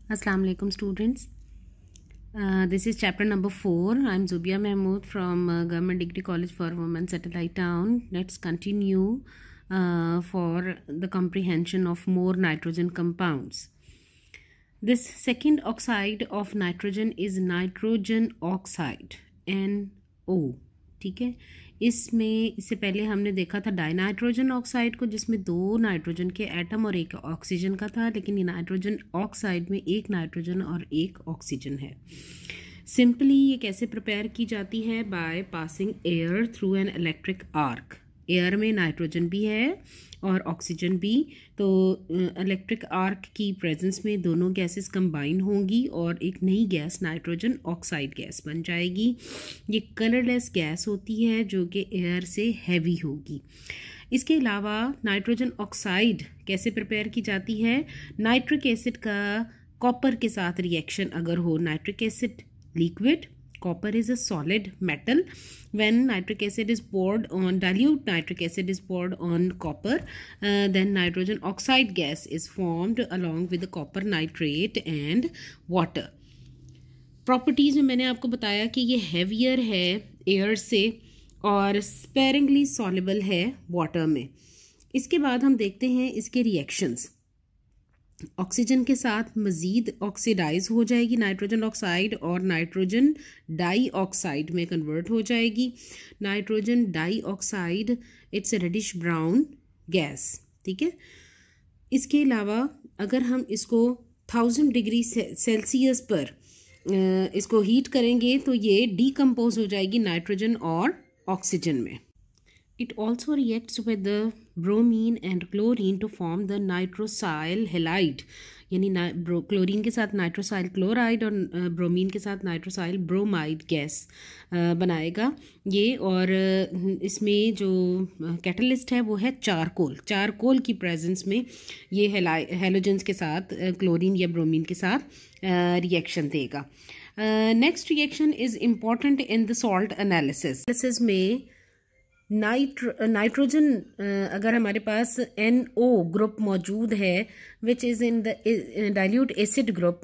Assalamu alaikum students. This is chapter number 4. I'm Zubia Mahmood from Government Degree College for Women, Satellite Town. Let's continue for the comprehension of more nitrogen compounds. This second oxide of nitrogen is nitrogen oxide, NO. ठीक है, इसमें इससे पहले हमने देखा था dinitrogen oxide को, जिसमें 2 नाइट्रोजन के एटम और 1 ऑक्सीजन का था, लेकिन ये नाइट्रोजन ऑक्साइड में 1 नाइट्रोजन और 1 ऑक्सीजन है। सिंपली ये कैसे प्रिपेयर की जाती है? By passing air through an electric arc. Air में नाइट्रोजन भी है और ऑक्सीजन भी, तो इलेक्ट्रिक आर्क की प्रेजेंस में दोनों गैसेस कंबाइन होंगी और एक नई गैस नाइट्रोजन ऑक्साइड गैस बन जाएगी। ये कलरलेस गैस होती है जो कि एयर से हैवी होगी। इसके अलावा नाइट्रोजन ऑक्साइड कैसे प्रिपेयर की जाती है? नाइट्रिक एसिड का कॉपर के साथ रिएक्शन अगर हो, nitric acid liquid, copper is a solid metal. When nitric acid is poured on, dilute nitric acid is poured on copper, then nitrogen oxide gas is formed along with the copper nitrate and water. Properties में मैंने आपको बताया कि ये heavier है air से और sparingly soluble है water में। इसके बाद हम देखते हैं इसके reactions। ऑक्सीजन के साथ मज़ीद ऑक्सीडाइज हो जाएगी नाइट्रोजन ऑक्साइड और नाइट्रोजन डाई ऑक्साइड में कन्वर्ट हो जाएगी। Nitrogen dioxide it's reddish brown gas, ठीक है। इसके अलावा अगर हम इसको 1000 डिग्री सेल्सियस पर इसको हीट करेंगे तो ये डीकम्पोज हो जाएगी नाइट्रोजन और ऑक्सीजन में। It also reacts with the bromine and chlorine to form the nitrosyl halide, यानी क्लोरीन के साथ नाइट्रोसाइल क्लोराइड और ब्रोमीन के साथ नाइट्रोसाइल ब्रोमाइड गैस बनाएगा ये। और इसमें जो कैटलिस्ट है वो है चारकोल। चारकोल की प्रेजेंस में ये हेलोजेंस के साथ क्लोरीन या ब्रोमीन के साथ रिएक्शन देगा। Next reaction is important in the salt analysis में नाइट्रोजन अगर हमारे पास NO ग्रुप मौजूद है which is in the dilute acid group,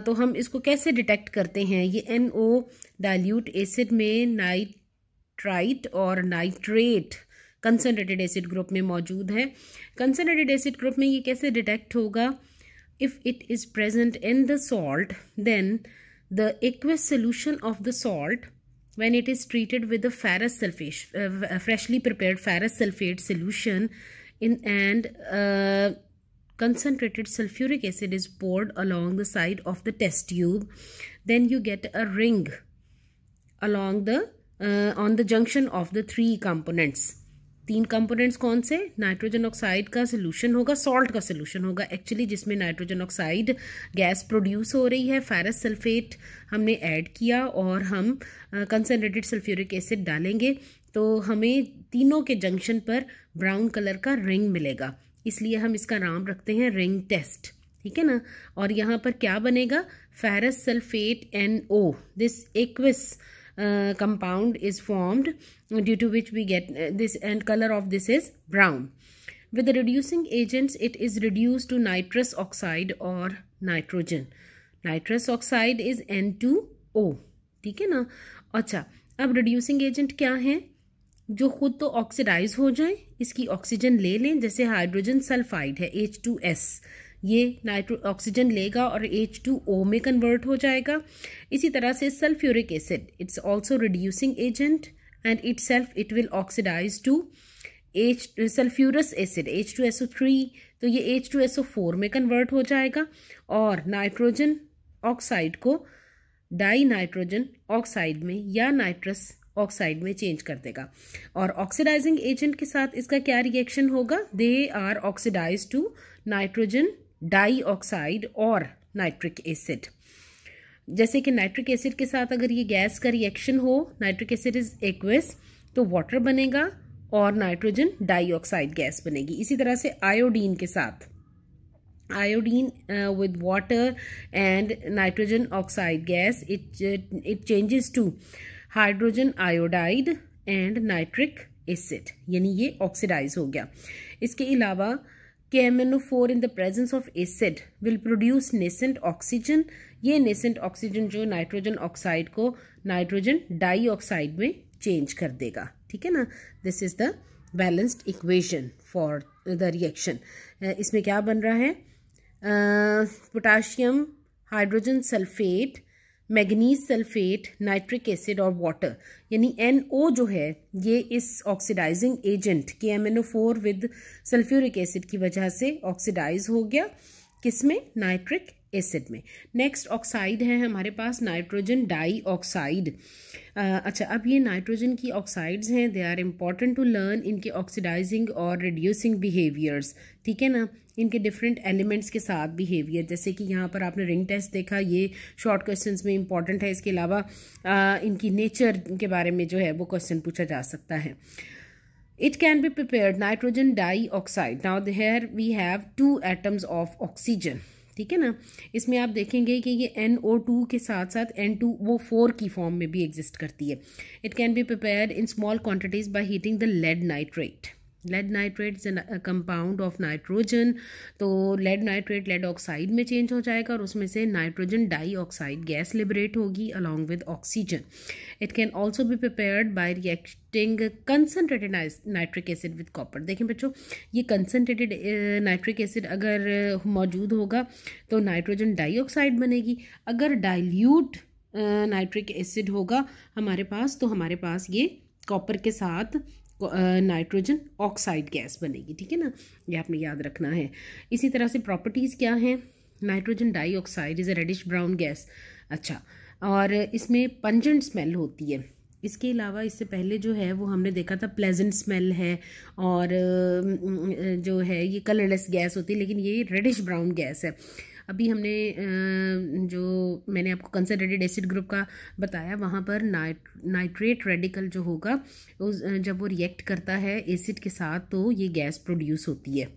तो हम इसको कैसे डिटेक्ट करते हैं? ये NO डाइल्यूट एसिड में नाइट्राइट और नाइट्रेट कंसनट्रेटेड एसिड ग्रुप में मौजूद है। कंसनट्रेटेड एसिड ग्रुप में ये कैसे डिटेक्ट होगा? If it is present in the salt then the aqueous solution of the salt when it is treated with the ferrous sulfate, freshly prepared ferrous sulfate solution and concentrated sulfuric acid is poured along the side of the test tube, then you get a ring along the on the junction of the 3 components. 3 components कौन से? Nitrogen oxide का solution होगा, salt का solution होगा actually, जिसमें nitrogen oxide gas produce हो रही है। फेरस सल्फेट हमने ऐड किया और हम कंसनट्रेटेड सल्फ्यूरिक एसिड डालेंगे तो हमें तीनों के जंक्शन पर ब्राउन कलर का रिंग मिलेगा, इसलिए हम इसका नाम रखते हैं रिंग टेस्ट, ठीक है ना। और यहाँ पर क्या बनेगा? Ferrous sulphate NO, this aqueous compound is formed due to which we get this, and color of this is brown. With the reducing agents it is reduced to nitrous oxide or nitrogen. Nitrous oxide is N2O, ठीक है ना। अच्छा, अब reducing agent क्या है? जो खुद तो ऑक्सीडाइज हो जाए, इसकी ऑक्सीजन ले लें, जैसे हाइड्रोजन सल्फाइड है H2S, ये ऑक्सीजन लेगा और H2O में कन्वर्ट हो जाएगा। इसी तरह से sulphuric acid it's also reducing agent and it will oxidise to sulphurous acid H2SO3, तो ये H2SO4 में कन्वर्ट हो जाएगा और नाइट्रोजन ऑक्साइड को डाई नाइट्रोजन ऑक्साइड में या नाइट्रस ऑक्साइड में चेंज कर देगा। और ऑक्सीडाइजिंग एजेंट के साथ इसका क्या रिएक्शन होगा? They are oxidise to nitrogen dioxide और नाइट्रिक एसिड। जैसे कि नाइट्रिक एसिड के साथ अगर ये गैस का रिएक्शन हो, नाइट्रिक एसिड इज एक्वस, तो वाटर बनेगा और नाइट्रोजन डाइऑक्साइड गैस बनेगी। इसी तरह से आयोडीन के साथ, iodine with water and nitrogen oxide gas, it changes to hydrogen iodide and nitric acid, यानी ये ऑक्सीडाइज हो गया। इसके अलावा KMnO4 in the presence of acid will produce nascent oxygen. ये nascent oxygen जो नाइट्रोजन ऑक्साइड को नाइट्रोजन डाइऑक्साइड में चेंज कर देगा, ठीक है ना. This is the balanced equation for the reaction. इसमें क्या बन रहा है, potassium hydrogen sulphate, manganese sulphate, nitric acid और वाटर, यानी NO जो है ये इस oxidising agent KMnO4 with sulphuric acid की वजह से ऑक्सीडाइज हो गया. किसमें, नाइट्रिक एसिड में. नेक्स्ट ऑक्साइड है हमारे पास नाइट्रोजन डाइऑक्साइड. अच्छा, अब ये नाइट्रोजन की ऑक्साइड्स हैं, they are important to learn इनके ऑक्सीडाइजिंग और रिड्यूसिंग बिहेवियर्स, ठीक है ना. इनके डिफरेंट एलिमेंट्स के साथ बिहेवियर, जैसे कि यहाँ पर आपने रिंग टेस्ट देखा, ये शॉर्ट क्वेश्चंस में इंपॉर्टेंट है. इसके अलावा इनकी नेचर के बारे में जो है वो क्वेश्चन पूछा जा सकता है. It can be prepared nitrogen dioxide. Now here we have 2 atoms of oxygen. ठीक है ना. इसमें आप देखेंगे कि ये NO2 के साथ साथ N2 वो 4 की फॉर्म में भी एग्जिस्ट करती है. It can be prepared in small quantities by heating the lead nitrate. Lead nitrate is compound of nitrogen. तो लेड नाइट्रेट लेड ऑक्साइड में चेंज हो जाएगा और उसमें से नाइट्रोजन डाइऑक्साइड गैस लिबरेट होगी along with oxygen. It can also be prepared by reacting concentrated nitric acid with copper. देखें बच्चों, ये कंसनट्रेटेड नाइट्रिक एसिड अगर मौजूद होगा तो नाइट्रोजन डाइऑक्साइड बनेगी. अगर डाइल्यूट नाइट्रिक एसिड होगा हमारे पास तो हमारे पास ये कॉपर के साथ नाइट्रोजन ऑक्साइड गैस बनेगी, ठीक है ना. ये आपने याद रखना है. इसी तरह से प्रॉपर्टीज़ क्या हैं, nitrogen dioxide is a reddish brown gas. अच्छा, और इसमें पंजेंट स्मेल होती है. इसके अलावा इससे पहले जो है वो हमने देखा था प्लेजेंट स्मेल है और जो है ये कलरलेस गैस होती है, लेकिन ये रेडिश ब्राउन गैस है. अभी हमने जो मैंने आपको कंसनट्रेटेड एसिड ग्रुप का बताया, वहाँ पर नाइट्रेट रेडिकल जो होगा जब वो रिएक्ट करता है एसिड के साथ तो ये गैस प्रोड्यूस होती है.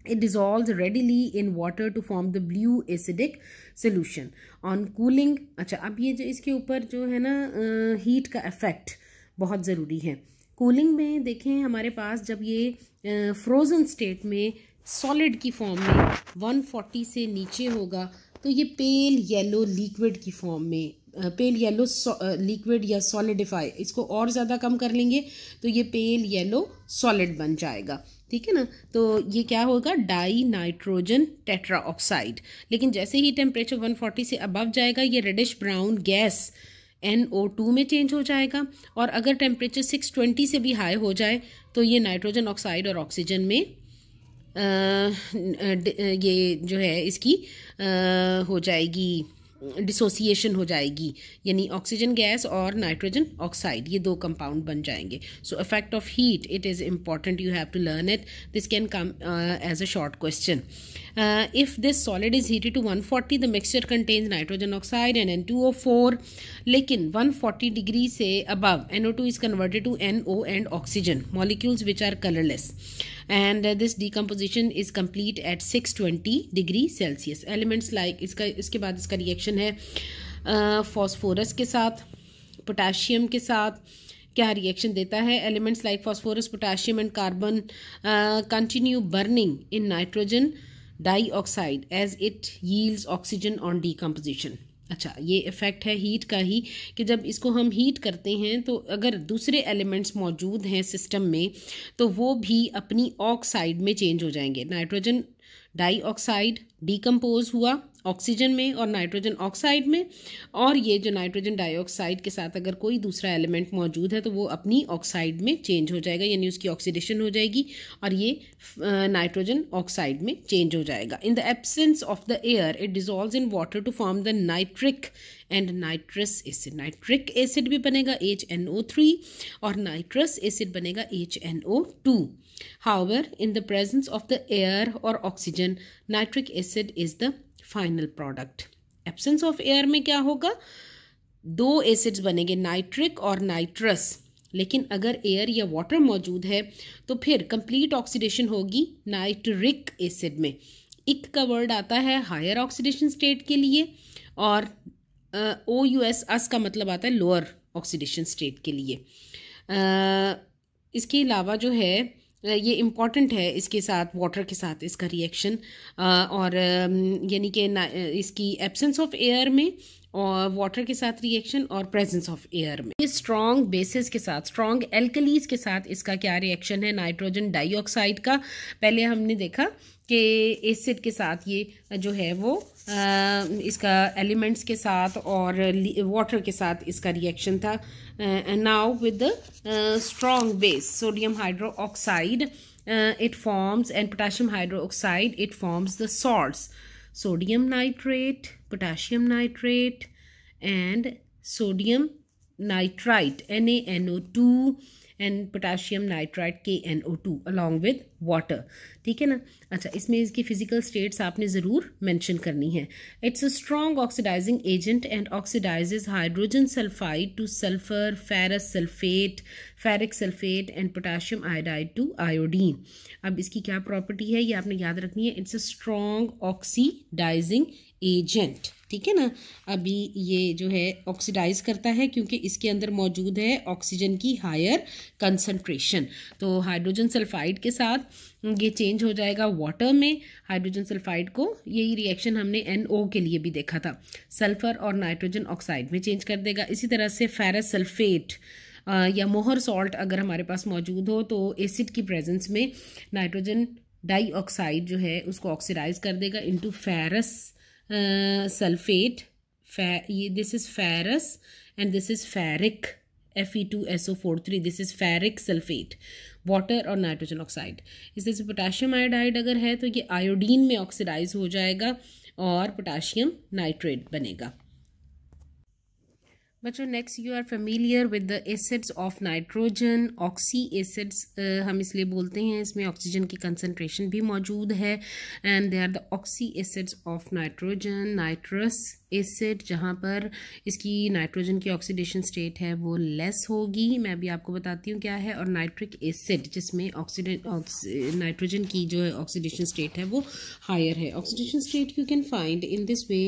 It dissolves readily in water to form the blue acidic solution. On cooling, अच्छा अब ये जो इसके ऊपर जो है ना हीट का इफेक्ट बहुत ज़रूरी है. कूलिंग में देखें हमारे पास जब ये फ्रोज़न स्टेट में सॉलिड की फॉर्म में 140 से नीचे होगा तो ये पेल येलो लिक्विड की फॉर्म में, पेल येलो लिक्विड या सॉलिडिफाई, इसको और ज़्यादा कम कर लेंगे तो ये पेल येलो सॉलिड बन जाएगा, ठीक है ना. तो ये क्या होगा, डाई नाइट्रोजन टेट्रा ऑक्साइड. लेकिन जैसे ही टेम्परेचर 140 से अबव जाएगा ये रेडिश ब्राउन गैस NO2 में चेंज हो जाएगा. और अगर टेम्परेचर 620 से भी हाई हो जाए तो ये नाइट्रोजन ऑक्साइड और ऑक्सीजन में ये जो है इसकी हो जाएगी डिसोसिएशन हो जाएगी, यानी ऑक्सीजन गैस और नाइट्रोजन ऑक्साइड ये दो कंपाउंड बन जाएंगे. So effect of heat, it is important, you have to learn it. This can come as a short question. If this solid is heated to 140, the mixture contains nitrogen oxide and N2O4. लेकिन 140 degree से above NO2 is converted to NO and oxygen molecules which are colorless. And this decomposition is complete at 620 degree Celsius. Elements like इसके बाद इसका reaction है phosphorus के साथ, potassium के साथ. क्या रिएक्शन देता है, elements like phosphorus, potassium and carbon continue burning in nitrogen dioxide as it yields oxygen on decomposition. अच्छा, ये इफेक्ट है हीट का ही कि जब इसको हम हीट करते हैं तो अगर दूसरे एलिमेंट्स मौजूद हैं सिस्टम में तो वो भी अपनी ऑक्साइड में चेंज हो जाएंगे. नाइट्रोजन डाइऑक्साइड डीकम्पोज हुआ ऑक्सीजन में और नाइट्रोजन ऑक्साइड में, और ये जो नाइट्रोजन डाइऑक्साइड के साथ अगर कोई दूसरा एलिमेंट मौजूद है तो वो अपनी ऑक्साइड में चेंज हो जाएगा, यानी उसकी ऑक्सीडेशन हो जाएगी और ये नाइट्रोजन ऑक्साइड में चेंज हो जाएगा. In the absence of the air it dissolves in water to form the nitric and nitrous acid. Nitric acid भी बनेगा HNO3 और नाइट्रस एसिड बनेगा HNO2. However, in the presence of the air or oxygen, nitric acid is the final product. Absence of air में क्या होगा, दो acids बनेंगे, nitric और नाइट्रस. लेकिन अगर एयर या वाटर मौजूद है तो फिर कंप्लीट ऑक्सीडेशन होगी नाइट्रिक एसिड में. इक का वर्ड आता है हायर ऑक्सीडेशन स्टेट के लिए और OUS अस का मतलब आता है लोअर ऑक्सीडेशन स्टेट के लिए. इसके अलावा जो है ये इम्पॉर्टेंट है इसके साथ, वाटर के साथ इसका रिएक्शन, और यानी कि इसकी एब्सेंस ऑफ एयर में और वाटर के साथ रिएक्शन और प्रेजेंस ऑफ एयर में। ये स्ट्रॉन्ग बेसिस के साथ, स्ट्रॉन्ग एल्कलीज के साथ इसका क्या रिएक्शन है नाइट्रोजन डाइऑक्साइड का। पहले हमने देखा कि एसिड के साथ ये जो है वो इसका एलिमेंट्स के साथ और वाटर के साथ इसका रिएक्शन था। Now with the strong base sodium hydroxide it forms, and potassium hydroxide, it forms the salts sodium nitrate, potassium nitrate and sodium nitrite NaNO2 and potassium nitrite KNO2 along with water। ठीक है ना। अच्छा, इसमें इसकी physical states आपने ज़रूर mention करनी है। It's a strong oxidizing agent and oxidizes hydrogen sulphide to sulphur, ferrous sulphate, ferric sulphate and potassium iodide to iodine. अब इसकी क्या प्रॉपर्टी है ये आपने याद रखनी है। It's a strong oxidizing agent. ठीक है ना। अभी ये जो है ऑक्सीडाइज करता है क्योंकि इसके अंदर मौजूद है ऑक्सीजन की हायर कंसंट्रेशन। तो हाइड्रोजन सल्फाइड के साथ ये चेंज हो जाएगा वाटर में। हाइड्रोजन सल्फाइड को, यही रिएक्शन हमने NO के लिए भी देखा था, सल्फर और नाइट्रोजन ऑक्साइड में चेंज कर देगा। इसी तरह से फेरस सल्फेट या मोहर सॉल्ट अगर हमारे पास मौजूद हो तो एसिड की प्रेजेंस में नाइट्रोजन डाइऑक्साइड जो है उसको ऑक्सीडाइज कर देगा into ferrous sulphate. This is ferrous and this is ferric Fe2SO43, this is ferric sulphate, water और नाइट्रोजन ऑक्साइड। इस तरह से पोटाशियम आयोडाइड अगर है तो ये आयोडीन में ऑक्सीडाइज हो जाएगा और पोटाशियम नाइट्रेट बनेगा। बच्चों next you are familiar with the acids of nitrogen. Oxy acids हम इसलिए बोलते हैं, इसमें ऑक्सीजन की कंसंट्रेशन भी मौजूद है and they are the oxy acids of nitrogen. Nitrous acid जहाँ पर इसकी नाइट्रोजन की ऑक्सीडेशन स्टेट है वो लेस होगी, मैं भी आपको बताती हूँ क्या है। और नाइट्रिक एसिड जिसमें नाइट्रोजन की जो है ऑक्सीडेशन स्टेट है वो हायर है। Oxidation state you can find in this way.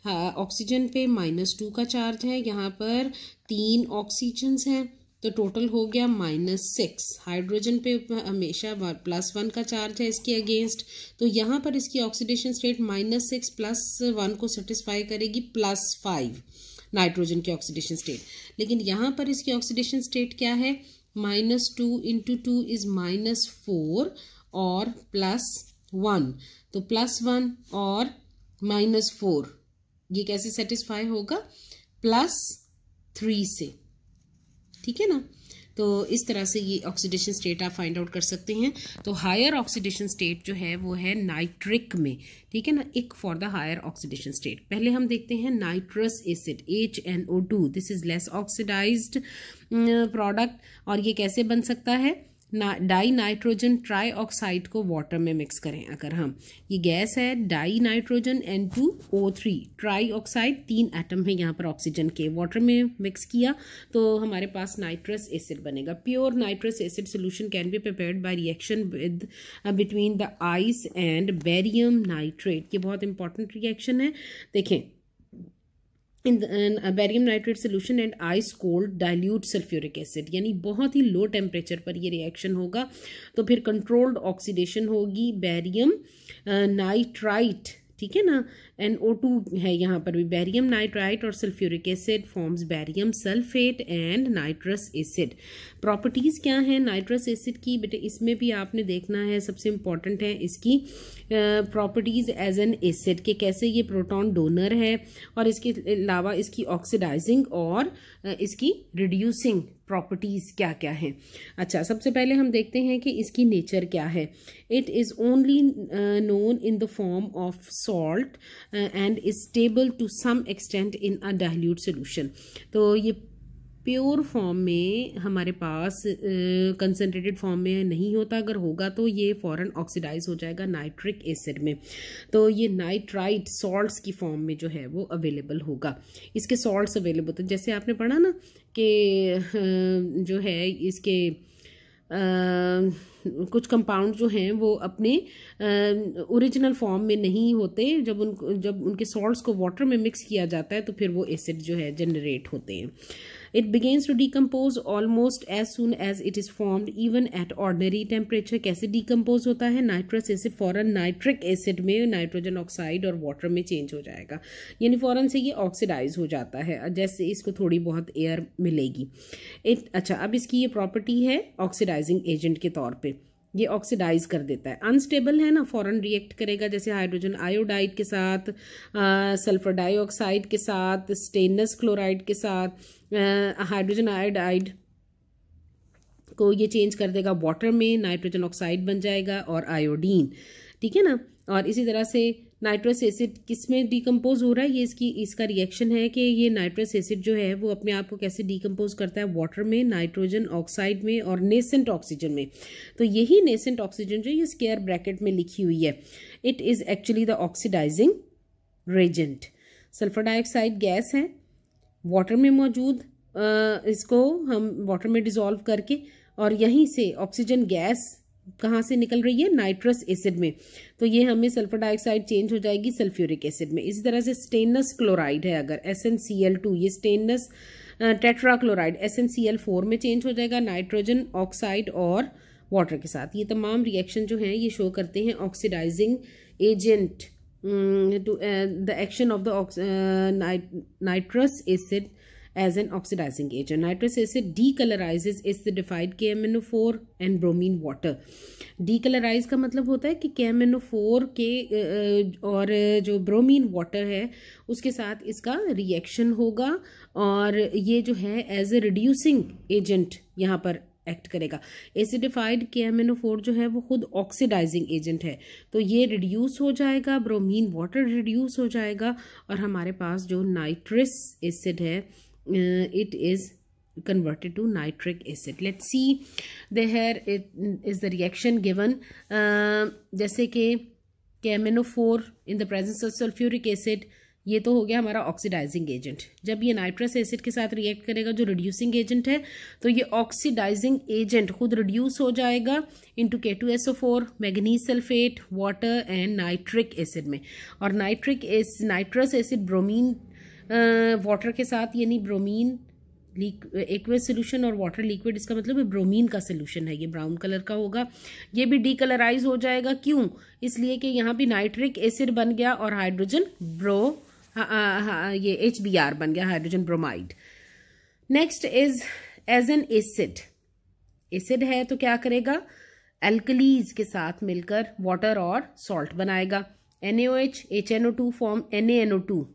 Oxygen पे -2 का चार्ज है, यहाँ पर 3 ऑक्सीजन्स हैं तो टोटल हो गया -6। हाइड्रोजन पे हमेशा +1 का चार्ज है इसके अगेंस्ट, तो यहाँ पर इसकी ऑक्सीडेशन स्टेट -6 + 1 को सेटिस्फाई करेगी +5 नाइट्रोजन की ऑक्सीडेशन स्टेट। लेकिन यहाँ पर इसकी ऑक्सीडेशन स्टेट क्या है, -2 × 2 इज -4 और +1, तो +1 और -4 ये कैसे सेटिस्फाई होगा, +3 से। ठीक है ना। तो इस तरह से ये ऑक्सीडेशन स्टेट आप फाइंड आउट कर सकते हैं। तो हायर ऑक्सीडेशन स्टेट जो है वो है नाइट्रिक में। ठीक है ना, इक for the higher oxidation state. पहले हम देखते हैं nitrous acid HNO2, this is less oxidized product. और ये कैसे बन सकता है, डाई नाइट्रोजन ट्राई ऑक्साइड को वाटर में मिक्स करें अगर हम, ये गैस है dinitrogen N2O3 trioxide, 3 atom है यहाँ पर ऑक्सीजन के, वाटर में मिक्स किया तो हमारे पास नाइट्रस एसिड बनेगा। Pure nitrous acid solution can be prepared by reaction with between the ice and barium nitrate. ये बहुत इंपॉर्टेंट रिएक्शन है। देखें, इन barium nitrate solution and ice cold dilute sulphuric acid, यानी बहुत ही लो टेम्परेचर पर ये रिएक्शन होगा तो फिर कंट्रोल्ड ऑक्सीडेशन होगी बेरियम नाइट्राइट। ठीक है ना, NO2 है यहाँ पर भी, बेरियम नाइट्राइट और sulphuric acid forms barium sulphate and nitrous acid. Properties क्या हैं नाइट्रस एसिड की, बेटे इसमें भी आपने देखना है, सबसे इम्पॉर्टेंट है इसकी प्रॉपर्टीज़ एज एन एसिड के, कैसे ये प्रोटॉन डोनर है और इसके अलावा इसकी ऑक्सीडाइजिंग और इसकी रिड्यूसिंग प्रॉपर्टीज़ क्या क्या हैं। अच्छा, सबसे पहले हम देखते हैं कि इसकी नेचर क्या है। It is only known in the form of salt and is stable to some extent in a dilute solution. तो ये प्योर फॉर्म में हमारे पास कंसनट्रेटेड फॉर्म में नहीं होता, अगर होगा तो ये फ़ौरन ऑक्सीडाइज हो जाएगा नाइट्रिक एसिड में। तो ये नाइट्राइट सॉल्ट्स की फॉर्म में जो है वो अवेलेबल होगा, इसके सॉल्ट्स अवेलेबल होते हैं। जैसे आपने पढ़ा ना कि जो है इसके कुछ कंपाउंड जो हैं वो अपने ओरिजिनल फॉर्म में नहीं होते, जब उनके सॉल्ट्स को वाटर में मिक्स किया जाता है तो फिर वो एसिड जो है जनरेट होते हैं। It begins to decompose almost as soon as it is formed even at ordinary temperature. कैसे डिकम्पोज होता है? नाइट्रस एसिड फॉरन नाइट्रिक एसिड में नाइट्रोजन ऑक्साइड और वाटर में चेंज हो जाएगा, यानी फॉरन से ये ऑक्सीडाइज हो जाता है जैसे इसको थोड़ी बहुत एयर मिलेगी। अच्छा, अब इसकी ये प्रॉपर्टी है ऑक्सीडाइजिंग एजेंट के तौर पे, ये ऑक्सीडाइज कर देता है। अनस्टेबल है ना, फॉरन रिएक्ट करेगा, जैसे हाइड्रोजन आयोडाइड के साथ, सल्फर डाइऑक्साइड के साथ, स्टेनलेस क्लोराइड के साथ, हाइड्रोजन आयोडाइड को ये चेंज कर देगा वाटर में, नाइट्रोजन ऑक्साइड बन जाएगा और आयोडीन, ठीक है ना। और इसी तरह से नाइट्रस एसिड किस में डिकम्पोज हो रहा है, ये इसका रिएक्शन है कि ये नाइट्रस एसिड जो है वो अपने आप को कैसे डिकम्पोज करता है, वाटर में, नाइट्रोजन ऑक्साइड में और नेसेंट ऑक्सीजन में। तो यही नेसेंट ऑक्सीजन जो ये स्क्वायर ब्रैकेट में लिखी हुई है, it is actually the oxidising reagent. Sulphur dioxide gas है, वाटर में मौजूद, इसको हम वाटर में डिसॉल्व करके, और यहीं से ऑक्सीजन गैस कहाँ से निकल रही है? नाइट्रस एसिड में। तो ये हमें सल्फर डाइऑक्साइड चेंज हो जाएगी सल्फ्यूरिक एसिड में। इसी तरह से स्टेनलेस क्लोराइड है अगर, SnCl2, ये स्टेनलेस टेट्राक्लोराइड SnCl4 में चेंज हो जाएगा नाइट्रोजन ऑक्साइड और वाटर के साथ। ये तमाम रिएक्शन जो हैं ये शो करते हैं oxidizing agent to the action of the nitrous acid as an oxidizing agent. Nitrous acid decolorizes acidified KMnO4 and bromine water. Decolorize का मतलब होता है कि KMnO4 के और जो ब्रोमीन वाटर है उसके साथ इसका रिएक्शन होगा और ये जो है एज ए रिड्यूसिंग एजेंट यहाँ पर एक्ट करेगा। एसिडिफाइड KMnO4 जो है वो खुद ऑक्सीडाइजिंग एजेंट है, तो ये रिड्यूस हो जाएगा, ब्रोमीन वाटर रिड्यूस हो जाएगा और हमारे पास जो नाइट्रस एसिड है it is converted to nitric acid. Let's see there is the reaction given जैसे कि KMnO4 in the presence of sulfuric acid, ये तो हो गया हमारा ऑक्सीडाइजिंग एजेंट। जब ये नाइट्रस एसिड के साथ रिएक्ट करेगा जो रिड्यूसिंग एजेंट है, तो ये ऑक्सीडाइजिंग एजेंट खुद रिड्यूस हो जाएगा into K2SO4, manganese sulphate, water and nitric acid में। और नाइट्रस एसिड ब्रोमीन वाटर के साथ, यानी ब्रोमीन एक्वस सोल्यूशन और वाटर लिक्विड, इसका मतलब है ब्रोमीन का सोल्यूशन है, ये ब्राउन कलर का होगा। ये भी डीकलराइज हो जाएगा, क्यों? इसलिए कि यहाँ भी नाइट्रिक एसिड बन गया और हाइड्रोजन ये HBr बन गया, hydrogen bromide. Next is as an acid. Acid है तो क्या करेगा? एल्कलीज के साथ मिलकर वाटर और सॉल्ट बनाएगा। NaOH HNO2 form NaNO2,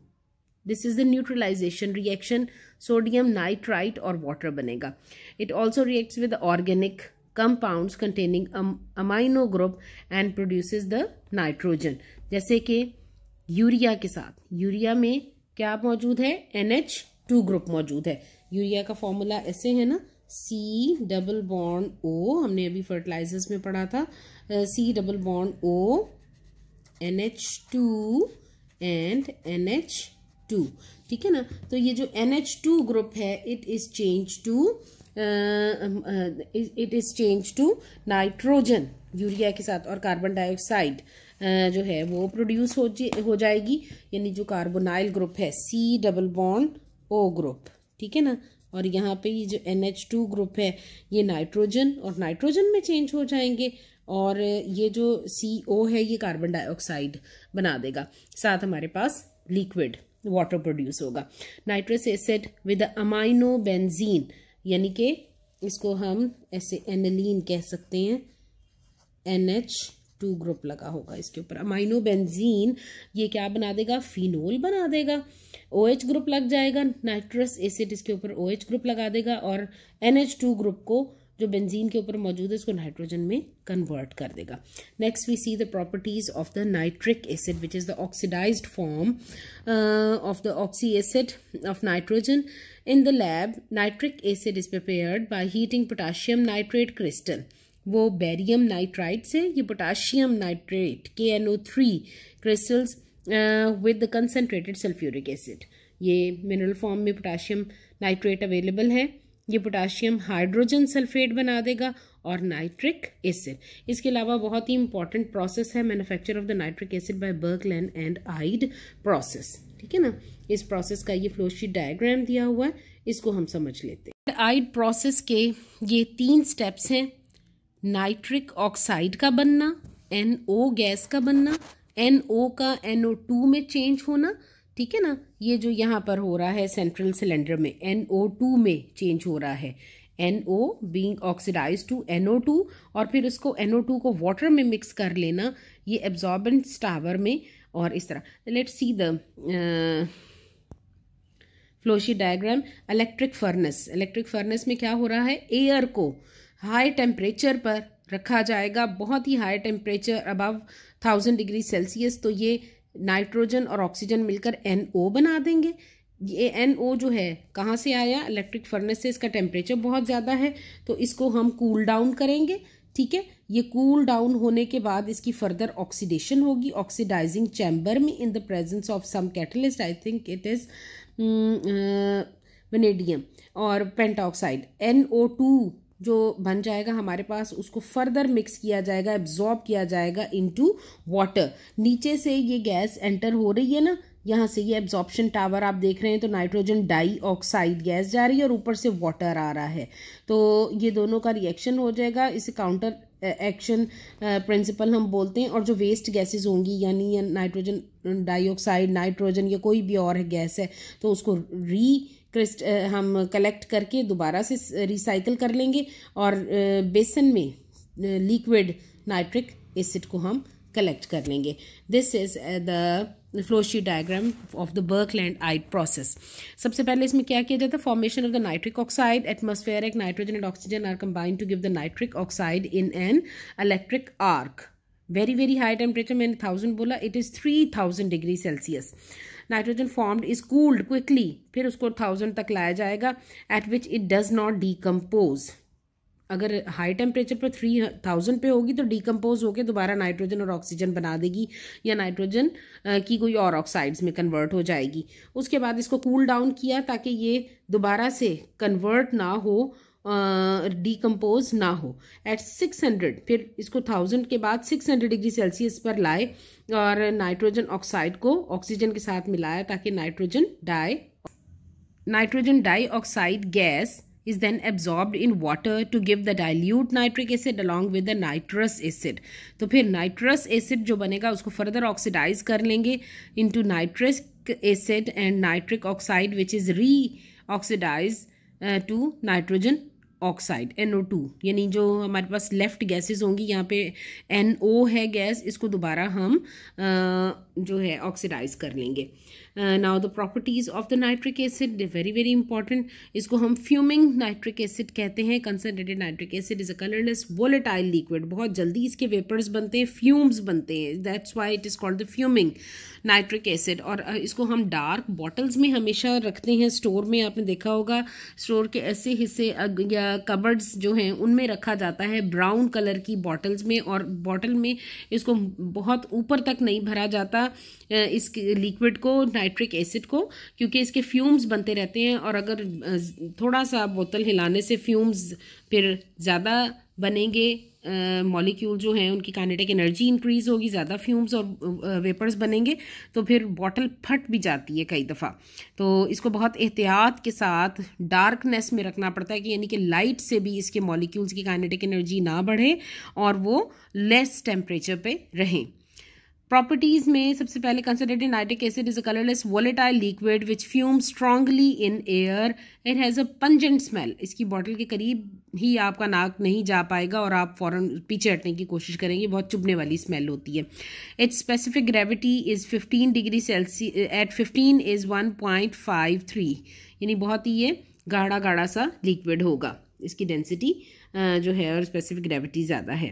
this is the neutralization reaction, sodium nitrite और वाटर बनेगा। It also reacts with organic compounds containing amino group and produces the nitrogen, जैसे कि यूरिया के साथ। यूरिया में क्या मौजूद है? NH2 ग्रुप मौजूद है। यूरिया का फॉर्मूला ऐसे है ना, C डबल बॉन्ड O, हमने अभी फर्टिलाइजर्स में पढ़ा था, C double bond O NH2 and NH2, ठीक है ना। तो ये जो NH2 ग्रुप है, it is change to nitrogen urea के साथ, और कार्बन डाइऑक्साइड जो है वो प्रोड्यूस हो जाएगी, यानी जो कार्बोनाइल ग्रुप है C double bond O group, ठीक है ना। और यहाँ पे ये जो NH2 ग्रुप है ये नाइट्रोजन और नाइट्रोजन में चेंज हो जाएंगे, और ये जो CO है ये कार्बन डाइऑक्साइड बना देगा। साथ हमारे पास लिक्विड वाटर प्रोड्यूस होगा। Nitrous acid with amino benzene, यानी कि इसको हम ऐसे एनिलीन कह सकते हैं, NH2 ग्रुप लगा होगा इसके ऊपर। अमाइनो बेंजीन ये क्या बना देगा? फिनोल बना देगा। OH ग्रुप लग जाएगा, नाइट्रस एसिड इसके ऊपर OH ग्रुप लगा देगा, और NH2 ग्रुप को जो बेंजीन के ऊपर मौजूद है उसको नाइट्रोजन में कन्वर्ट कर देगा। Next we see the properties of the nitric acid which is the oxidized form of the oxy acid of nitrogen. In the lab nitric acid is prepared by heating potassium nitrate crystal. वो barium nitride से ये potassium nitrate KNO3 crystals with the concentrated sulphuric acid. ये mineral form में potassium nitrate available है, ये potassium hydrogen sulphate बना देगा और नाइट्रिक एसिड। इसके अलावा बहुत ही इंपॉर्टेंट प्रोसेस है manufacture of the nitric acid by Birkeland and Eyde process, ठीक है ना। इस प्रोसेस का ये फ्लो शीट डायग्राम दिया हुआ है, इसको हम समझ लेते हैं। आइड प्रोसेस के ये 3 स्टेप्स हैं, नाइट्रिक ऑक्साइड का बनना, NO गैस का बनना, NO का NO2 में चेंज होना, ठीक है ना। ये जो यहाँ पर हो रहा है सेंट्रल सिलेंडर में NO2 में चेंज हो रहा है, NO being oxidized to NO2, और फिर उसको NO2 को वाटर में मिक्स कर लेना, ये एब्जॉर्बेंट टावर में, और इस तरह। Let's see the flowsheet diagram. Electric furnace में क्या हो रहा है, एयर को हाई टेम्परेचर पर रखा जाएगा, बहुत ही high temperature above 1000 degree Celsius, तो ये नाइट्रोजन और ऑक्सीजन मिलकर NO बना देंगे। ये NO जो है कहाँ से आया, इलेक्ट्रिक फर्नेस से। इसका टेम्परेचर बहुत ज़्यादा है तो इसको हम कूल डाउन करेंगे, ठीक है। ये कूल डाउन होने के बाद इसकी फर्दर ऑक्सीडेशन होगी ऑक्सीडाइजिंग चैम्बर में in the presence of some catalyst, I think it is vanadium और पेंटाऑक्साइड। NO2 जो बन जाएगा हमारे पास, उसको फर्दर मिक्स किया जाएगा, एब्जॉर्ब किया जाएगा इनटू वाटर। नीचे से ये गैस एंटर हो रही है ना, यहाँ से ये एब्जॉर्प्शन टावर आप देख रहे हैं, तो नाइट्रोजन डाइऑक्साइड गैस जा रही है और ऊपर से वाटर आ रहा है, तो ये दोनों का रिएक्शन हो जाएगा। इसे काउंटर एक्शन प्रिंसिपल हम बोलते हैं। और जो वेस्ट गैसेस होंगी, यानी नाइट्रोजन डाइऑक्साइड, नाइट्रोजन या कोई भी और गैस है, तो उसको हम कलेक्ट करके दोबारा से रिसाइकल कर लेंगे और बेसन में लिक्विड नाइट्रिक एसिड को हम कलेक्ट कर लेंगे। This is the flowsheet diagram of the Birkeland Eyde process. सबसे पहले इसमें क्या किया जाता है, formation of the nitric oxide. Atmospheric nitrogen and oxygen are combined to give the nitric oxide in an electric arc. Very high temperature, मैंने 1000 बोला, it is 3000 degree Celsius. Nitrogen formed is cooled quickly, फिर उसको 1000 तक लाया जाएगा, at which it does not decompose. अगर high temperature पर 3000 पे होगी तो डीकम्पोज होकर दोबारा नाइट्रोजन और ऑक्सीजन बना देगी, या नाइट्रोजन की कोई और ऑक्साइड्स में कन्वर्ट हो जाएगी। उसके बाद इसको कूल डाउन किया ताकि ये दोबारा से कन्वर्ट ना हो, डीकम्पोज ना हो। एट 600, फिर इसको 1000 के बाद 600 डिग्री सेल्सियस पर लाए और नाइट्रोजन ऑक्साइड को ऑक्सीजन के साथ मिलाया ताकि nitrogen dioxide gas is then absorbed in water to give the dilute nitric acid along with the nitrous acid. तो फिर nitrous acid जो बनेगा उसको further oxidize कर लेंगे into nitric acid and nitric oxide which is re-oxidized to nitrogen oxide NO2, यानी जो हमारे पास लेफ्ट गैसेस होंगी, यहाँ पे NO है गैस, इसको दोबारा हम जो है ऑक्सीडाइज कर लेंगे। Now the properties of the nitric acid, very important. इसको हम फ्यूमिंग नाइट्रिक एसिड कहते हैं। Concentrated nitric acid is a colourless volatile liquid, बहुत जल्दी इसके वेपर्स बनते हैं, फ्यूम्स बनते हैं, that's why it is called the fuming nitric acid. और इसको हम डार्क बॉटल्स में हमेशा रखते हैं स्टोर में, आपने देखा होगा स्टोर के ऐसे हिस्से या कबर्ड्स जो हैं उनमें रखा जाता है ब्राउन कलर की बॉटल्स में, और बॉटल में इसको बहुत ऊपर तक नहीं भरा जाता इस लिक्विड को, नाइट्रिक एसिड को, क्योंकि इसके फ्यूम्स बनते रहते हैं और अगर थोड़ा सा बोतल हिलाने से फ्यूम्स फिर ज़्यादा बनेंगे, मॉलिक्यूल जो हैं उनकी काइनेटिक एनर्जी इंक्रीज होगी, ज़्यादा फ्यूम्स और वेपर्स बनेंगे तो फिर बॉटल फट भी जाती है कई दफ़ा। तो इसको बहुत एहतियात के साथ डार्कनेस में रखना पड़ता है कि यानी कि लाइट से भी इसके मॉलिक्यूल्स की काइनेटिक एनर्जी ना बढ़े और वो लेस टेम्परेचर पे रहें। प्रॉपर्टीज में सबसे पहले concentrated nitric acid is a colourless volatile liquid which fumes strongly in air, it has a pungent smell. इसकी बॉटल के करीब ही आपका नाक नहीं जा पाएगा और आप फौरन पीछे हटने की कोशिश करेंगे, बहुत चुभने वाली स्मेल होती है। Its specific gravity is 15 degree Celsius, at 15 is 1.53, यानी बहुत ही ये गाढ़ा सा लिक्विड होगा, इसकी डेंसिटी जो है और स्पेसिफिक ग्रेविटी ज़्यादा है।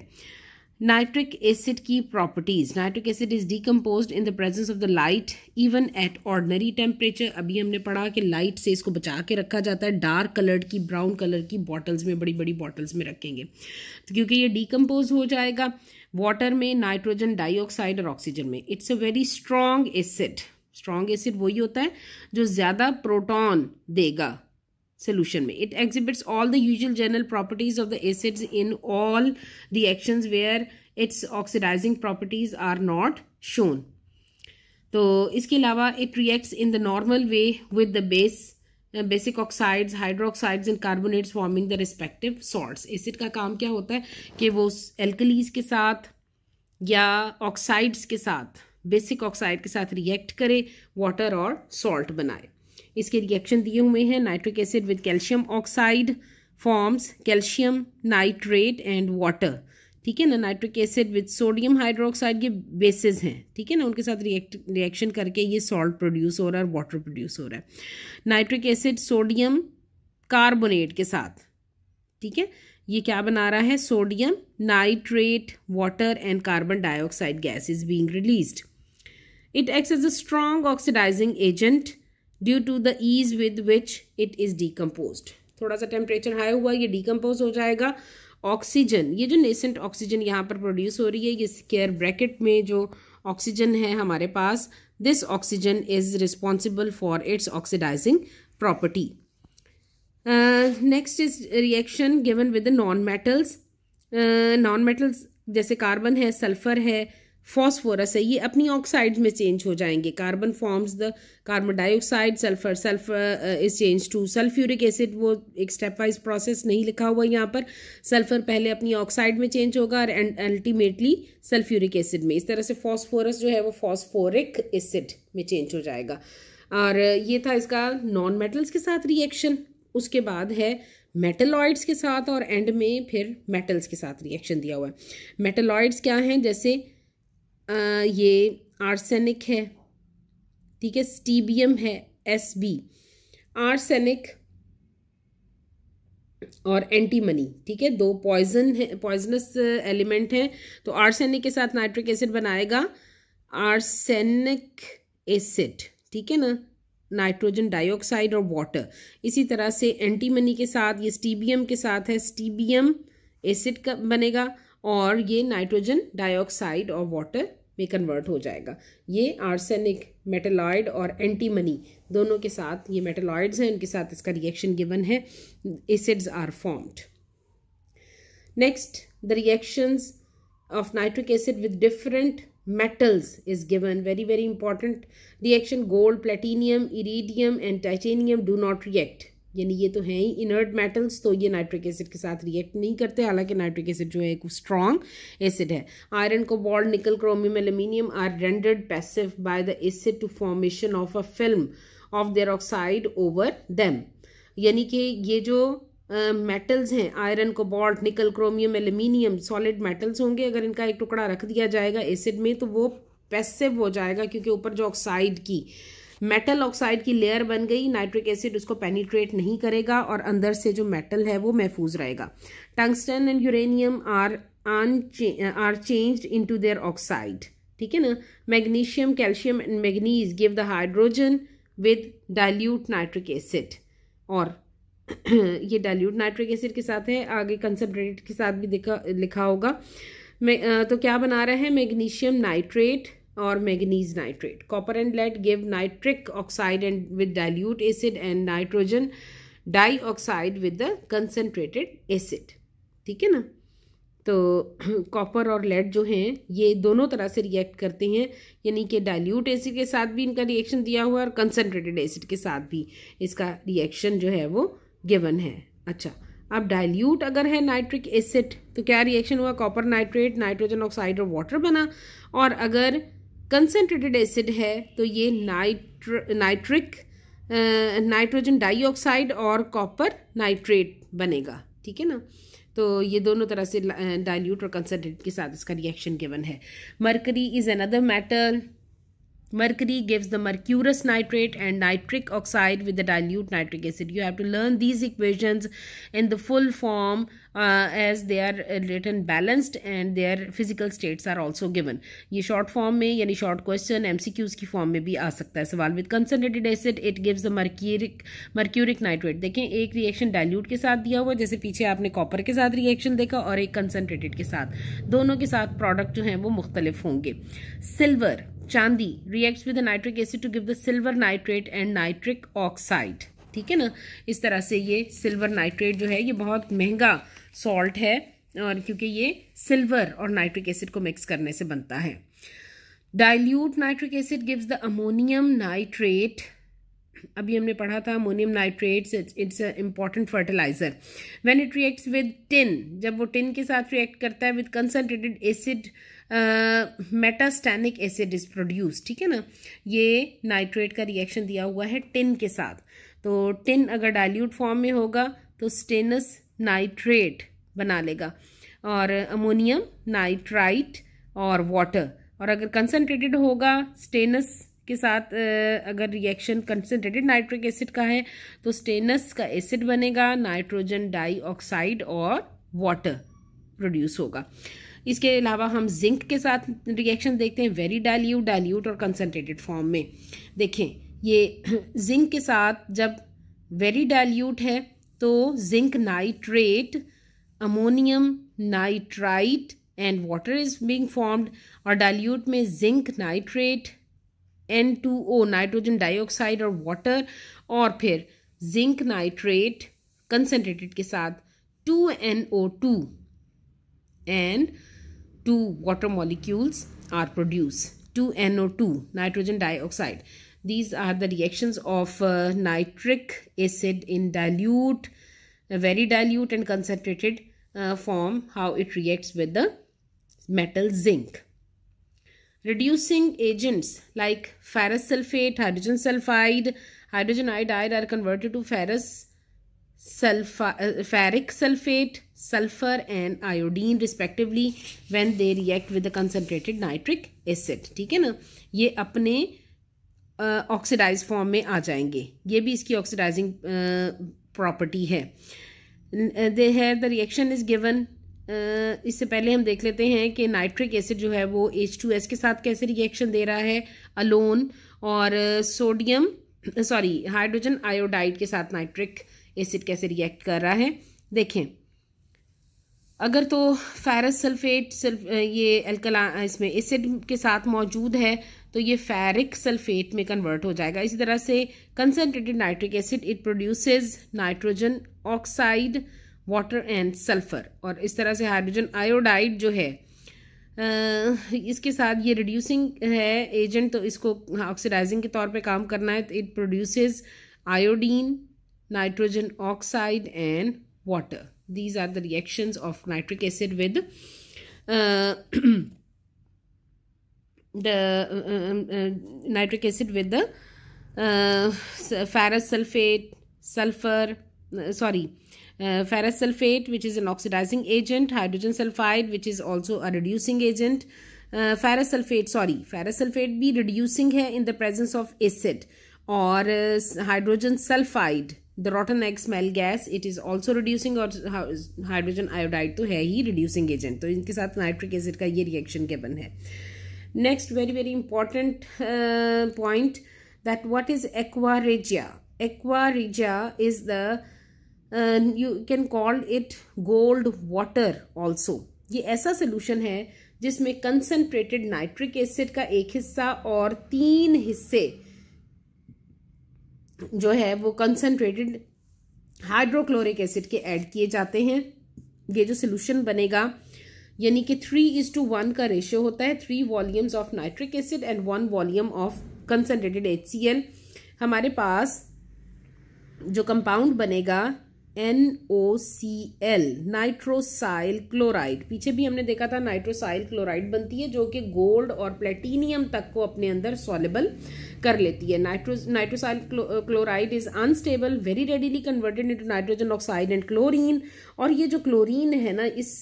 नाइट्रिक एसिड की properties, nitric acid is decomposed in the presence of the light even at ordinary temperature. अभी हमने पढ़ा कि लाइट से इसको बचा के रखा जाता है, डार्क कलर्ड की, ब्राउन कलर की बॉटल्स में, बड़ी बड़ी बॉटल्स में रखेंगे तो क्योंकि ये डीकम्पोज हो जाएगा वाटर में, नाइट्रोजन डाइऑक्साइड और ऑक्सीजन में। It's a very strong acid. Strong acid वही होता है जो ज़्यादा प्रोटॉन देगा solution में। It exhibits all the usual general properties of the acids in all reactions where its oxidizing properties are not shown. तो इसके अलावा it reacts in the normal way with the base basic oxides, hydroxides and carbonates forming the respective salts. Acid का काम क्या होता है कि वो एल्कलीज के साथ या ऑक्साइड्स के साथ, बेसिक ऑक्साइड के साथ रिएक्ट करे, वाटर और सॉल्ट बनाए। इसके रिएक्शन दिए हुए हैं। Nitric acid with calcium oxide forms calcium nitrate and water, ठीक है ना। Nitric acid with sodium hydroxide, ये बेसिस हैं, ठीक है ना, उनके साथ रिएक्शन करके ये सॉल्ट प्रोड्यूस हो रहा है और वाटर प्रोड्यूस हो रहा है। नाइट्रिक एसिड सोडियम कार्बोनेट के साथ, ठीक है, ये क्या बना रहा है, sodium nitrate, water and carbon dioxide gas is being released. It acts as a strong oxidizing agent due to the ease with which it is decomposed. थोड़ा सा टेम्परेचर हाई हुआ, ये डिकम्पोज हो जाएगा। ऑक्सीजन, ये जो नेसेंट ऑक्सीजन यहाँ पर प्रोड्यूस हो रही है, ये स्क्वायर ब्रैकेट में जो ऑक्सीजन है हमारे पास, this oxygen is responsible for its oxidising property. Next is reaction given with non metals. Non metals जैसे कार्बन है, सल्फर है, फॉस्फोरस है, ये अपनी ऑक्साइड्स में चेंज हो जाएंगे। Carbon forms the carbon dioxide, sulphur is change to sulphuric acid. वो एक स्टेप वाइज प्रोसेस नहीं लिखा हुआ यहाँ पर। सल्फर पहले अपनी ऑक्साइड में चेंज होगा और अल्टीमेटली सल्फ्यूरिक एसिड में। इस तरह से फॉस्फोरस जो है वो फॉस्फोरिक एसिड में चेंज हो जाएगा। और ये था इसका नॉन मेटल्स के साथ रिएक्शन। उसके बाद है मेटलॉइड्स के साथ और एंड में फिर मेटल्स के साथ रिएक्शन दिया हुआ है। मेटलॉइड्स क्या हैं, जैसे ये आर्सेनिक है, ठीक है, स्टीबियम है, Sb, आर्सेनिक और एंटीमनी, ठीक है, दो पॉइजन है, पॉइजनस एलिमेंट हैं। तो आर्सेनिक के साथ नाइट्रिक एसिड बनाएगा आर्सेनिक एसिड, ठीक है ना, नाइट्रोजन डाइऑक्साइड और वाटर। इसी तरह से एंटीमनी के साथ, ये स्टीबियम के साथ है, स्टीबियम एसिड का बनेगा और ये नाइट्रोजन डाइऑक्साइड और वाटर में कन्वर्ट हो जाएगा। ये आर्सेनिक, मेटलॉइड और एंटीमनी दोनों के साथ, ये मेटलॉइड्स हैं, इनके साथ इसका रिएक्शन गिवन है, acids are formed. Next, the reactions of nitric acid with different metals is given, very very important reaction। gold, platinum, iridium and titanium do not react, यानी ये तो हैं ही इनर्ट मेटल्स, तो ये नाइट्रिक एसिड के साथ react नहीं करते। हालांकि नाइट्रिक एसिड जो है एक स्ट्रॉन्ग एसिड है। Iron, cobalt, nickel, chromium, aluminium are rendered passive by the acid to formation of a film of their oxide over them, यानी कि ये जो मेटल्स हैं, iron, cobalt, nickel, chromium, aluminium, solid metals होंगे। अगर इनका एक टुकड़ा रख दिया जाएगा एसिड में तो वो पैसिव हो जाएगा, क्योंकि ऊपर जो ऑक्साइड की, मेटल ऑक्साइड की लेयर बन गई, नाइट्रिक एसिड उसको पेनिट्रेट नहीं करेगा और अंदर से जो मेटल है वो महफूज रहेगा। Tungsten and uranium are changed into their oxide, ठीक है ना। Magnesium, calcium and manganese give the hydrogen with dilute nitric acid, और ये डाइल्यूट नाइट्रिक एसिड के साथ है, आगे कंसंट्रेटेड के साथ भी लिखा होगा। तो क्या बना रहे हैं, मैग्नीशियम नाइट्रेट और manganese nitrate. Copper and lead give nitric oxide and with dilute acid and nitrogen dioxide with the concentrated acid, ठीक है ना। तो कॉपर और लेड जो हैं ये दोनों तरह से रिएक्ट करते हैं, यानी कि डाइल्यूट एसिड के साथ भी इनका रिएक्शन दिया हुआ है और कंसंट्रेटेड एसिड के साथ भी इसका रिएक्शन जो है वो गिवन है। अच्छा, अब डाइल्यूट अगर है नाइट्रिक एसिड तो क्या रिएक्शन हुआ, कॉपर नाइट्रेट, नाइट्रोजन ऑक्साइड और वाटर बना। और अगर कंसंट्रेटेड एसिड है तो ये नाइट्रोजन डाइऑक्साइड और कॉपर नाइट्रेट बनेगा, ठीक है ना। तो ये दोनों तरह से डाइल्यूट और कंसंट्रेटेड के साथ इसका रिएक्शन गिवन है। Mercury is another metal. Mercury gives the mercurous nitrate and nitric oxide with the dilute nitric acid. You have to learn these equations in the full form as they are written balanced and their physical states are also given. ये short form में यानी short question MCQs की form में भी आ सकता है सवाल। With concentrated acid it gives the mercuric nitrate। देखें, एक reaction dilute के साथ दिया हुआ, जैसे पीछे आपने copper के साथ reaction देखा, और एक concentrated के साथ, दोनों के साथ product जो हैं वो मुख्तलिफ होंगे। Silver, चांदी, reacts with the nitric acid to give the silver nitrate and nitric oxide, ठीक है ना। इस तरह से ये सिल्वर नाइट्रेट जो है ये बहुत महंगा सॉल्ट है, और क्योंकि ये सिल्वर और नाइट्रिक एसिड को मिक्स करने से बनता है। Dilute nitric acid gives the ammonium nitrate अभी हमने पढ़ा था ammonium nitrates, it's a important fertiliser. When it reacts with tin, जब वो टिन के साथ रिएक्ट करता है with concentrated acid, metastannic acid is produce, ठीक है ना। ये नाइट्रेट का रिएक्शन दिया हुआ है टिन के साथ, तो टिन अगर डाइल्यूट फॉर्म में होगा तो स्टेनस नाइट्रेट बना लेगा, और अमोनियम नाइट्राइट और वाटर। और अगर कंसनट्रेटेड होगा स्टेनस के साथ, अगर रिएक्शन कंसनट्रेटेड नाइट्रिक एसिड का है तो स्टेनस का एसिड बनेगा, नाइट्रोजन डाइऑक्साइड और वाटर प्रोड्यूस होगा। इसके अलावा हम जिंक के साथ रिएक्शन देखते हैं, वेरी डाइल्यूट, डाइल्यूट और कंसनट्रेटेड फॉर्म में। देखें ये जिंक के साथ जब वेरी डाइल्यूट है तो zinc nitrate, ammonium nitrite and water is being formed, और डाइल्यूट में zinc nitrate, N2O nitrogen dioxide और वाटर, और फिर जिंक नाइट्रेट कंसनट्रेटेड के साथ 2NO2 and 2 water molecules are produced, 2NO2 nitrogen dioxide. These are the reactions of nitric acid in dilute, very dilute and concentrated form, how it reacts with the metal zinc. Reducing agents like ferrous sulfate, hydrogen sulfide, hydrogen iodide are converted to ferric sulfate, sulfur and iodine respectively when they react with the concentrated nitric acid, ठीक है ना। ये अपने oxidise form में आ जाएंगे, ये भी इसकी ऑक्सीडाइजिंग प्रॉपर्टी है। द रिएक्शन इज गिवन, इससे पहले हम देख लेते हैं कि नाइट्रिक एसिड जो है वो H2S के साथ कैसे रिएक्शन दे रहा है अलोन, और हाइड्रोजन आयोडाइड के साथ नाइट्रिक एसिड कैसे रिएक्ट कर रहा है। देखें अगर तो फेरस सल्फेट ये अल्कला इसमें एसिड के साथ मौजूद है तो ये फेरिक सल्फेट में कन्वर्ट हो जाएगा। इसी तरह से concentrated nitric acid it produces nitrogen oxide, water and sulphur, और इस तरह से हाइड्रोजन आयोडाइड जो है इसके साथ ये रिड्यूसिंग है एजेंट, तो इसको ऑक्सीडाइजिंग के तौर पे काम करना है, तो it produces iodine, nitrogen oxide and water. These are the reactions of nitric acid with nitric acid with the ferrous sulfate, ferrous sulfate which is an oxidizing agent, hydrogen sulfide which is also a reducing agent, ferrous sulfate भी reducing है in the presence of acid, और hydrogen sulfide the rotten egg smell gas it is also reducing, और hydrogen iodide तो है ही reducing agent, तो इनके साथ nitric acid का ये रिएक्शन गिवन है। Next very very important point that what is aqua regia. Aqua regia is the you can call it gold water also. ये ऐसा सोल्यूशन है जिसमें कंसनट्रेटेड नाइट्रिक एसिड का एक हिस्सा और 3 हिस्से जो है वो कंसनट्रेटेड हाइड्रोक्लोरिक एसिड के ऐड किए जाते हैं। ये जो सोल्यूशन बनेगा यानी कि 3:1 का रेशियो होता है, 3 volumes of nitric acid and 1 volume of concentrated HCl। हमारे पास जो कंपाउंड बनेगा NOCl, नाइट्रोसाइल क्लोराइड। पीछे भी हमने देखा था नाइट्रोसाइल क्लोराइड बनती है जो कि गोल्ड और प्लेटिनियम तक को अपने अंदर सॉल्युबल कर लेती है। Nitrosyl chloride is unstable, very readily converted into nitrogen oxide and chlorine, और ये जो क्लोरीन है ना इस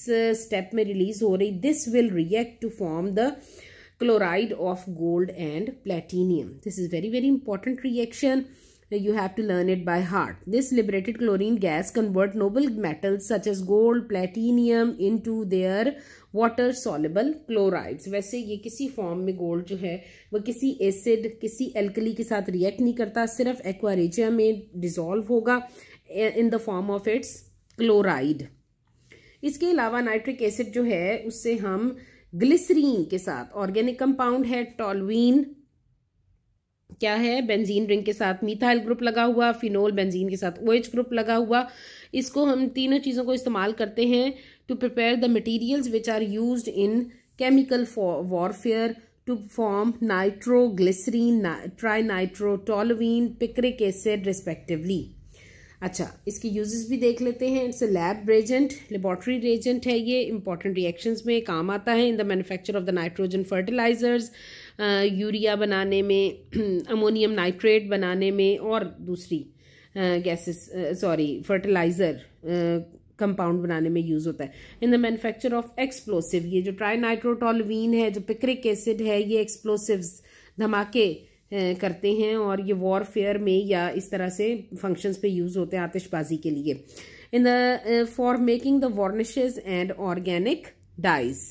स्टेप में रिलीज हो रही, this will react to form the chloride of gold and platinum. This is very very important reaction. You have to learn it by heart. This liberated chlorine gas convert noble metals such as gold, platinum into their water soluble chlorides. वैसे ये किसी form में gold जो है वो किसी acid किसी alkali के साथ रिएक्ट नहीं करता, सिर्फ एक्वा रेजिया में डिसॉल्व होगा इन the form of its chloride. इसके अलावा नाइट्रिक एसिड जो है उससे हम ग्लिसरीन के साथ, ऑर्गेनिक कंपाउंड है टॉलुइन, क्या है बेंजीन रिंग के साथ मिथाइल ग्रुप लगा हुआ, फिनोल बेंजीन के साथ OH ग्रुप लगा हुआ, इसको हम तीनों चीज़ों को इस्तेमाल करते हैं to prepare the materials which are used in chemical warfare to form nitroglycerine, trinitrotoluene, picric acid respectively. अच्छा, इसके यूजेस भी देख लेते हैं. It's a lab reagent, laboratory reagent है ये. इंपॉर्टेंट रिएक्शंस में काम आता है in the manufacture of the nitrogen fertilizers, urea बनाने में, अमोनियम नाइट्रेट बनाने में और दूसरी गैसेस फर्टिलाइजर कंपाउंड बनाने में यूज होता है. In the manufacture of explosive, ये जो ट्राइनाइट्रोटोलुईन है, जो पिक्रिक एसिड है, ये एक्सप्लोसिव्स, धमाके करते हैं और ये वॉरफेयर में या इस तरह से फंक्शंस पे यूज होते हैं आतिशबाजी के लिए. In the for making the varnishes and organic dies.